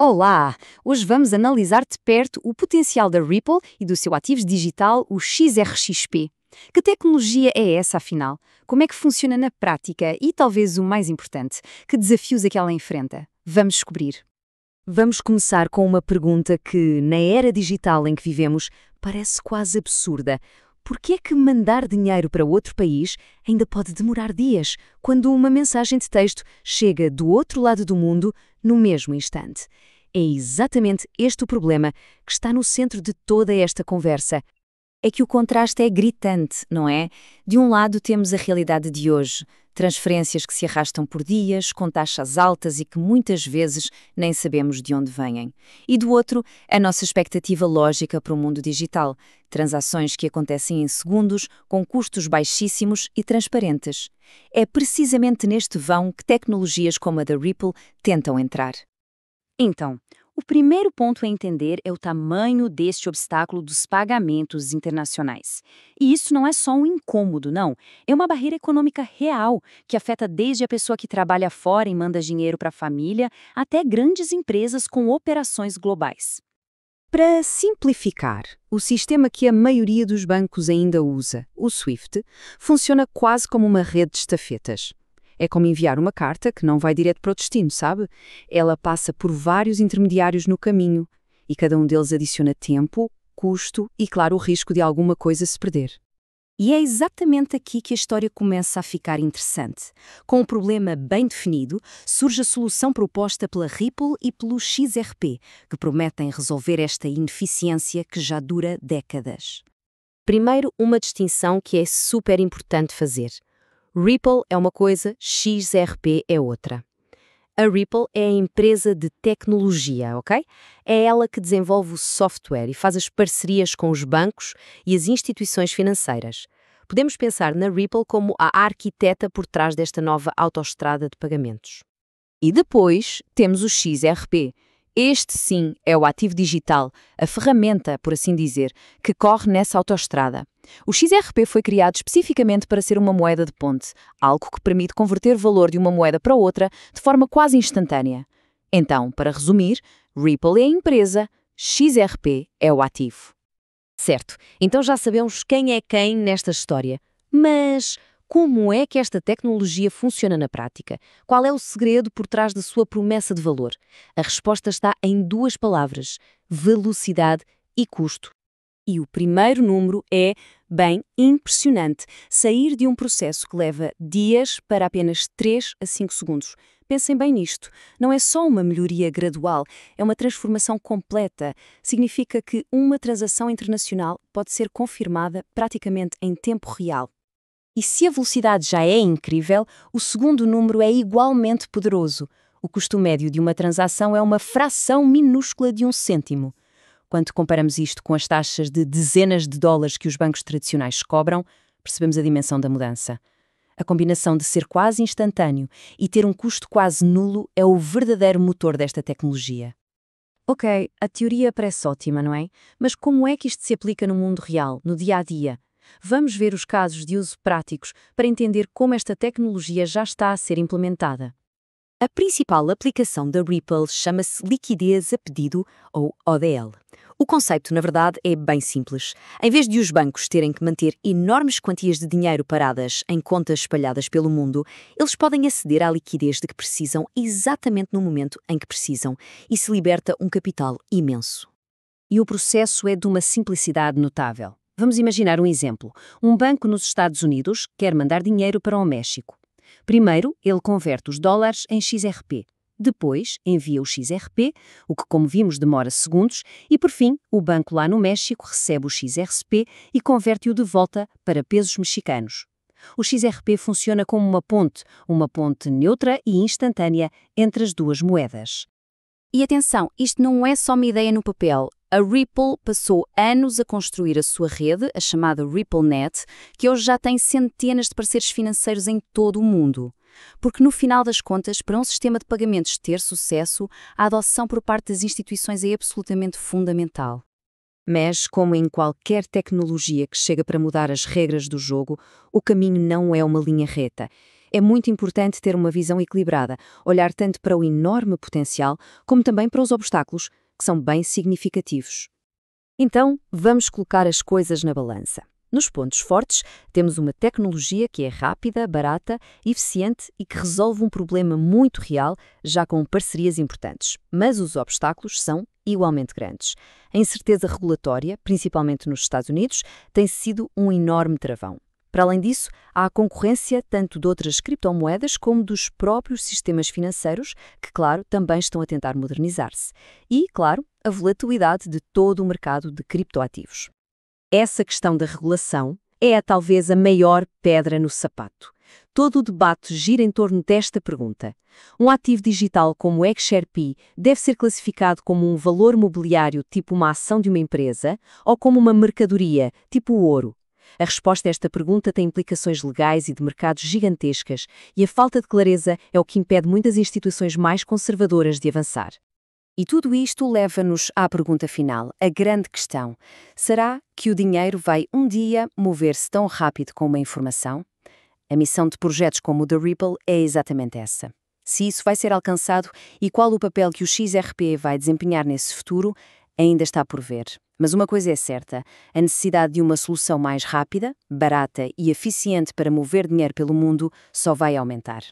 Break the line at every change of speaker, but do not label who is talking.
Olá! Hoje vamos analisar de perto o potencial da Ripple e do seu ativo digital, o XRXP. Que tecnologia é essa, afinal? Como é que funciona na prática? E, talvez o mais importante, que desafios é que ela enfrenta? Vamos descobrir. Vamos começar com uma pergunta que, na era digital em que vivemos, parece quase absurda. Por que é que mandar dinheiro para outro país ainda pode demorar dias, quando uma mensagem de texto chega do outro lado do mundo no mesmo instante? É exatamente este o problema que está no centro de toda esta conversa. É que o contraste é gritante, não é? De um lado temos a realidade de hoje, transferências que se arrastam por dias, com taxas altas e que muitas vezes nem sabemos de onde vêm. E do outro, a nossa expectativa lógica para o mundo digital, transações que acontecem em segundos, com custos baixíssimos e transparentes. É precisamente neste vão que tecnologias como a da Ripple tentam entrar. Então, o primeiro ponto a entender é o tamanho deste obstáculo dos pagamentos internacionais. E isso não é só um incômodo, não. É uma barreira econômica real, que afeta desde a pessoa que trabalha fora e manda dinheiro para a família, até grandes empresas com operações globais. Para simplificar, o sistema que a maioria dos bancos ainda usa, o SWIFT, funciona quase como uma rede de estafetas. É como enviar uma carta que não vai direto para o destino, sabe? Ela passa por vários intermediários no caminho e cada um deles adiciona tempo, custo e, claro, o risco de alguma coisa se perder. E é exatamente aqui que a história começa a ficar interessante. Com o problema bem definido, surge a solução proposta pela Ripple e pelo XRP, que prometem resolver esta ineficiência que já dura décadas. Primeiro, uma distinção que é super importante fazer. Ripple é uma coisa, XRP é outra. A Ripple é a empresa de tecnologia, ok? É ela que desenvolve o software e faz as parcerias com os bancos e as instituições financeiras. Podemos pensar na Ripple como a arquiteta por trás desta nova autoestrada de pagamentos. E depois temos o XRP. Este sim é o ativo digital, a ferramenta, por assim dizer, que corre nessa autoestrada. O XRP foi criado especificamente para ser uma moeda de ponte, algo que permite converter valor de uma moeda para outra de forma quase instantânea. Então, para resumir, Ripple é a empresa, XRP é o ativo. Certo, então já sabemos quem é quem nesta história. Mas como é que esta tecnologia funciona na prática? Qual é o segredo por trás da sua promessa de valor? A resposta está em duas palavras: velocidade e custo. E o primeiro número é, bem, impressionante. Sair de um processo que leva dias para apenas 3 a 5 segundos. Pensem bem nisto. Não é só uma melhoria gradual, é uma transformação completa. Significa que uma transação internacional pode ser confirmada praticamente em tempo real. E se a velocidade já é incrível, o segundo número é igualmente poderoso. O custo médio de uma transação é uma fração minúscula de um cêntimo. Quando comparamos isto com as taxas de dezenas de dólares que os bancos tradicionais cobram, percebemos a dimensão da mudança. A combinação de ser quase instantâneo e ter um custo quase nulo é o verdadeiro motor desta tecnologia. Ok, a teoria parece ótima, não é? Mas como é que isto se aplica no mundo real, no dia a dia? Vamos ver os casos de uso práticos para entender como esta tecnologia já está a ser implementada. A principal aplicação da Ripple chama-se liquidez a pedido, ou ODL. O conceito, na verdade, é bem simples. Em vez de os bancos terem que manter enormes quantias de dinheiro paradas em contas espalhadas pelo mundo, eles podem aceder à liquidez de que precisam exatamente no momento em que precisam e se liberta um capital imenso. E o processo é de uma simplicidade notável. Vamos imaginar um exemplo. Um banco nos Estados Unidos quer mandar dinheiro para o México. Primeiro, ele converte os dólares em XRP. Depois, envia o XRP, o que, como vimos, demora segundos. E, por fim, o banco lá no México recebe o XRP e converte-o de volta para pesos mexicanos. O XRP funciona como uma ponte neutra e instantânea entre as duas moedas. E atenção, isto não é só uma ideia no papel. A Ripple passou anos a construir a sua rede, a chamada RippleNet, que hoje já tem centenas de parceiros financeiros em todo o mundo. Porque no final das contas, para um sistema de pagamentos ter sucesso, a adoção por parte das instituições é absolutamente fundamental. Mas, como em qualquer tecnologia que chega para mudar as regras do jogo, o caminho não é uma linha reta. É muito importante ter uma visão equilibrada, olhar tanto para o enorme potencial como também para os obstáculos, que são bem significativos. Então, vamos colocar as coisas na balança. Nos pontos fortes, temos uma tecnologia que é rápida, barata, eficiente e que resolve um problema muito real, já com parcerias importantes. Mas os obstáculos são igualmente grandes. A incerteza regulatória, principalmente nos Estados Unidos, tem sido um enorme travão. Para além disso, há a concorrência tanto de outras criptomoedas como dos próprios sistemas financeiros, que, claro, também estão a tentar modernizar-se. E, claro, a volatilidade de todo o mercado de criptoativos. Essa questão da regulação é talvez a maior pedra no sapato. Todo o debate gira em torno desta pergunta. Um ativo digital como o XRP deve ser classificado como um valor mobiliário tipo uma ação de uma empresa ou como uma mercadoria tipo o ouro? A resposta a esta pergunta tem implicações legais e de mercado gigantescas, e a falta de clareza é o que impede muitas instituições mais conservadoras de avançar. E tudo isto leva-nos à pergunta final, a grande questão. Será que o dinheiro vai um dia mover-se tão rápido como a informação? A missão de projetos como o da Ripple é exatamente essa. Se isso vai ser alcançado e qual o papel que o XRP vai desempenhar nesse futuro, ainda está por ver. Mas uma coisa é certa, a necessidade de uma solução mais rápida, barata e eficiente para mover dinheiro pelo mundo só vai aumentar.